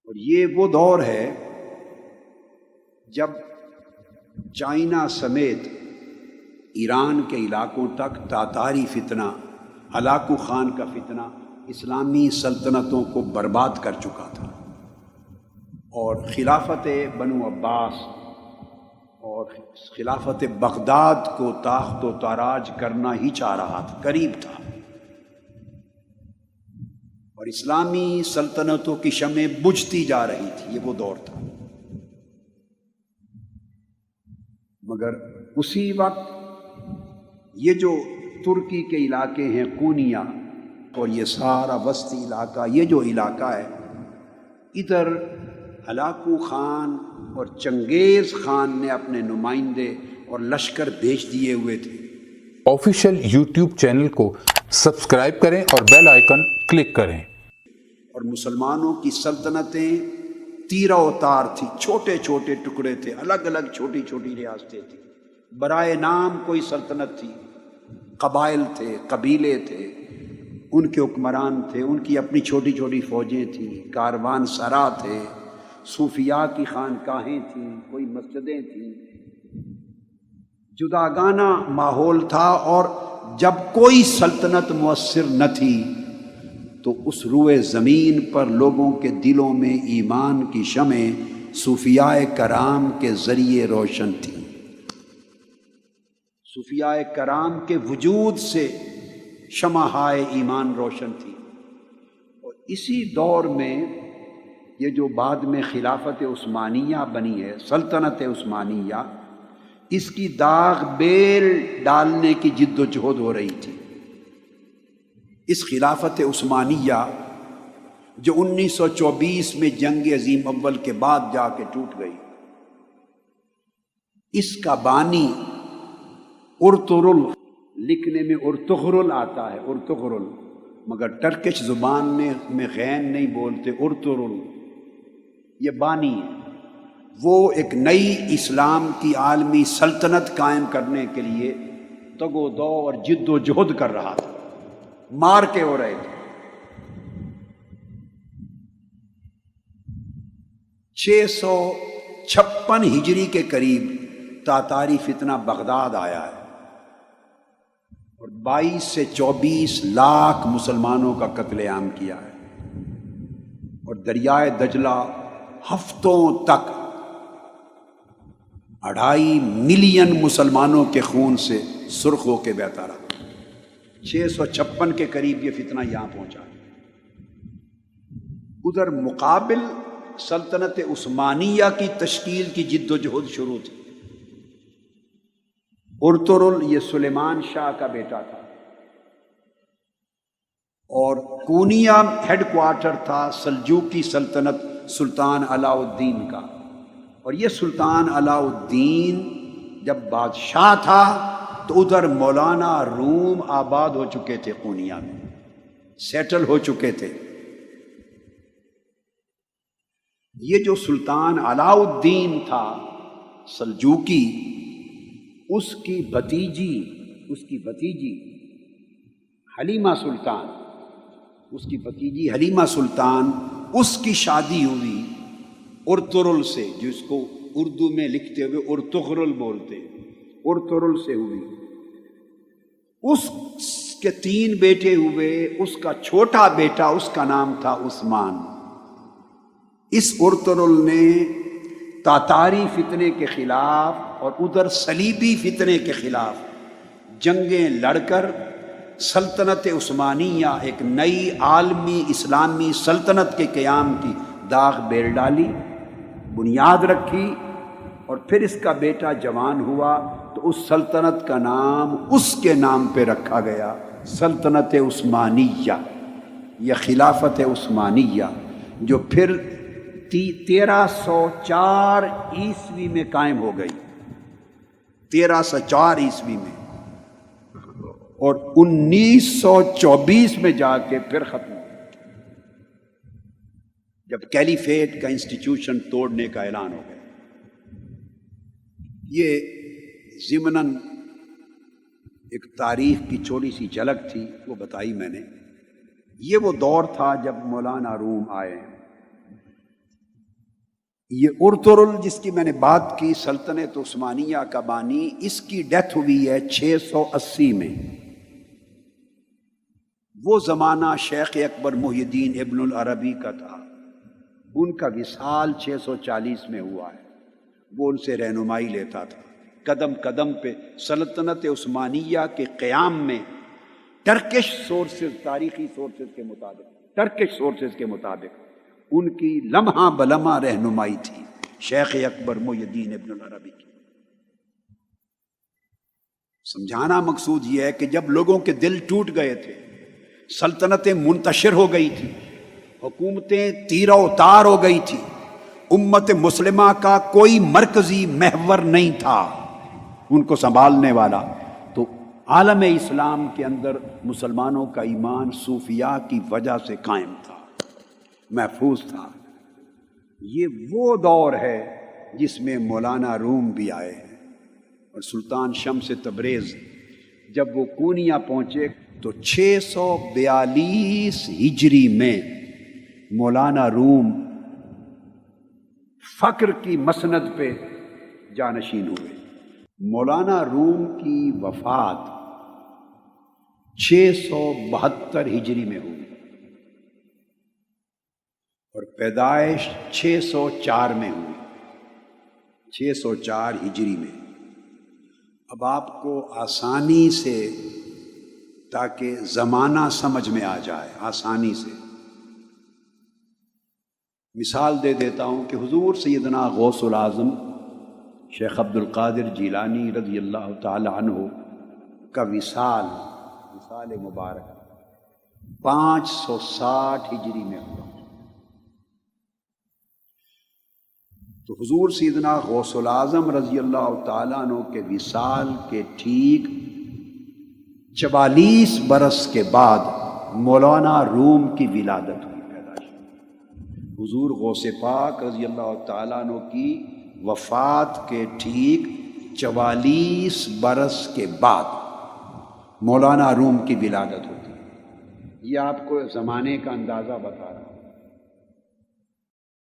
اور یہ وہ دور ہے جب چائنا سمیت ایران کے علاقوں تک تاتاری فتنہ، ہلاکو خان کا فتنہ اسلامی سلطنتوں کو برباد کر چکا تھا، اور خلافت بنو عباس اور خلافت بغداد کو تاخت و تاراج کرنا ہی چاہ رہا تھا، قریب تھا، اور اسلامی سلطنتوں کی شمع بجھتی جا رہی تھی۔ یہ وہ دور تھا۔ مگر اسی وقت یہ جو ترکی کے علاقے ہیں کونیا اور یہ سارا وسطی علاقہ، یہ جو علاقہ ہے، ادھر ہلاکو خان اور چنگیز خان نے اپنے نمائندے اور لشکر بھیج دیے ہوئے تھے۔ آفیشیل یوٹیوب چینل کو سبسکرائب کریں اور بیل آئیکن کلک کریں۔ اور مسلمانوں کی سلطنتیں تیرہ و تار تھی، چھوٹے چھوٹے ٹکڑے تھے، الگ الگ چھوٹی چھوٹی ریاستیں تھیں، برائے نام کوئی سلطنت تھی، قبائل تھے، قبیلے تھے، ان کے حکمران تھے، ان کی اپنی چھوٹی چھوٹی فوجیں تھیں، کاروان سرا تھے، صوفیاء کی خانقاہیں تھیں، کوئی مسجدیں تھیں، جداگانہ ماحول تھا۔ اور جب کوئی سلطنت مؤثر نہ تھی تو اس روئے زمین پر لوگوں کے دلوں میں ایمان کی شمع صوفیاء کرام کے ذریعے روشن تھی۔ صوفیاء کرام کے وجود سے شمعہائے ایمان روشن تھی۔ اور اسی دور میں یہ جو بعد میں خلافت عثمانیہ بنی ہے، سلطنت عثمانیہ، اس کی داغ بیل ڈالنے کی جد و جہد ہو رہی تھی۔ اس خلافت عثمانیہ جو 1924 میں جنگ عظیم اول کے بعد جا کے ٹوٹ گئی، اس کا بانی ارطغرل، لکھنے میں ارطغرل آتا ہے، ارطغرل، مگر ٹرکش زبان میں غین نہیں بولتے، ارطغرل، یہ بانی ہے۔ وہ ایک نئی اسلام کی عالمی سلطنت قائم کرنے کے لیے تگ و دو اور جد و جہد کر رہا تھا، مار کے ہو رہے تھے۔ 656 ہجری کے قریب تاتاری فتنہ بغداد آیا ہے اور 22 سے 24 لاکھ مسلمانوں کا قتل عام کیا ہے، اور دریائے دجلہ ہفتوں تک 2.5 ملین مسلمانوں کے خون سے سرخ ہو کے بہتا رہا۔ 656 کے قریب یہ فتنہ یہاں پہنچا۔ ادھر مقابل سلطنت عثمانیہ کی تشکیل کی جد و جہد شروع تھی۔ ارطغرل یہ سلیمان شاہ کا بیٹا تھا، اور کونیا ہیڈ کوارٹر تھا سلجوقی سلطنت سلطان علاء الدین کا، اور یہ سلطان علاء الدین جب بادشاہ تھا تو ادھر مولانا روم آباد ہو چکے تھے، کونیا میں سیٹل ہو چکے تھے۔ یہ جو سلطان علاء الدین تھا سلجوقی، اس کی بھتیجی حلیمہ سلطان، اس کی شادی ہوئی ارطغرل سے، جس کو اردو میں لکھتے ہوئے ارطغرل بولتے، ارطغرل سے ہوئی۔ اس کے 3 بیٹے ہوئے، اس کا چھوٹا بیٹا، اس کا نام تھا عثمان۔ اس ارطغرل نے تاتاری فتنے کے خلاف اور ادھر صلیبی فتنے کے خلاف جنگیں لڑ کر سلطنت عثمانیہ، ایک نئی عالمی اسلامی سلطنت کے قیام کی داغ بیل ڈالی، بنیاد رکھی، اور پھر اس کا بیٹا جوان ہوا تو اس سلطنت کا نام اس کے نام پہ رکھا گیا، سلطنت عثمانیہ یا خلافت عثمانیہ، جو پھر 1304 عیسوی میں قائم ہو گئی، 1304 عیسوی میں، اور 1924 میں جا کے پھر ختم ہو، جب کیلیفیٹ کا انسٹیٹیوشن توڑنے کا اعلان ہو گیا۔ یہ ضمناً ایک تاریخ کی چھوٹی سی جھلک تھی، وہ بتائی میں نے۔ یہ وہ دور تھا جب مولانا روم آئے ہیں۔ یہ ارطغرل جس کی میں نے بات کی سلطنت عثمانیہ کا بانی، اس کی ڈیتھ ہوئی ہے 680 میں۔ وہ زمانہ شیخ اکبر محی الدین ابن العربی کا تھا، ان کا وصال 640 میں ہوا ہے۔ وہ ان سے رہنمائی لیتا تھا قدم قدم پہ سلطنت عثمانیہ کے قیام میں، ٹرکش سورسز، تاریخی سورسز کے مطابق، ٹرکش سورسز کے مطابق ان کی لمحہ بلمحہ رہنمائی تھی شیخ اکبر محی الدین ابن العربی کی۔ سمجھانا مقصود یہ ہے کہ جب لوگوں کے دل ٹوٹ گئے تھے، سلطنتیں منتشر ہو گئی تھی، حکومتیں تیرہ اتار ہو گئی تھی، امت مسلمہ کا کوئی مرکزی محور نہیں تھا ان کو سنبھالنے والا، تو عالم اسلام کے اندر مسلمانوں کا ایمان صوفیاء کی وجہ سے قائم تھا، محفوظ تھا۔ یہ وہ دور ہے جس میں مولانا روم بھی آئے ہیں، اور سلطان شمس تبریز جب وہ کونیا پہنچے تو 642 ہجری میں مولانا روم فقر کی مسند پہ جانشین ہوئے۔ مولانا روم کی وفات 672 ہجری میں ہوئی اور پیدائش 604 میں ہوئی، 604 ہجری میں۔ اب آپ کو آسانی سے، تاکہ زمانہ سمجھ میں آ جائے آسانی سے، مثال دے دیتا ہوں کہ حضور سیدنا غوث العظم شیخ عبد القادر جیلانی رضی اللہ تعالی عنہ کا وصال مبارک 560 ہجری میں ہوا۔ تو حضور سیدنا غوث العظم رضی اللہ تعالیٰ عنہ کے وصال کے ٹھیک 44 برس کے بعد مولانا روم کی ولادت ہوئی، پیدائش۔ حضور غوث پاک رضی اللہ تعالیٰ عنہ کی وفات کے ٹھیک 44 برس کے بعد مولانا روم کی ولادت ہوتی ہے۔ یہ آپ کو زمانے کا اندازہ بتا رہا ہوں۔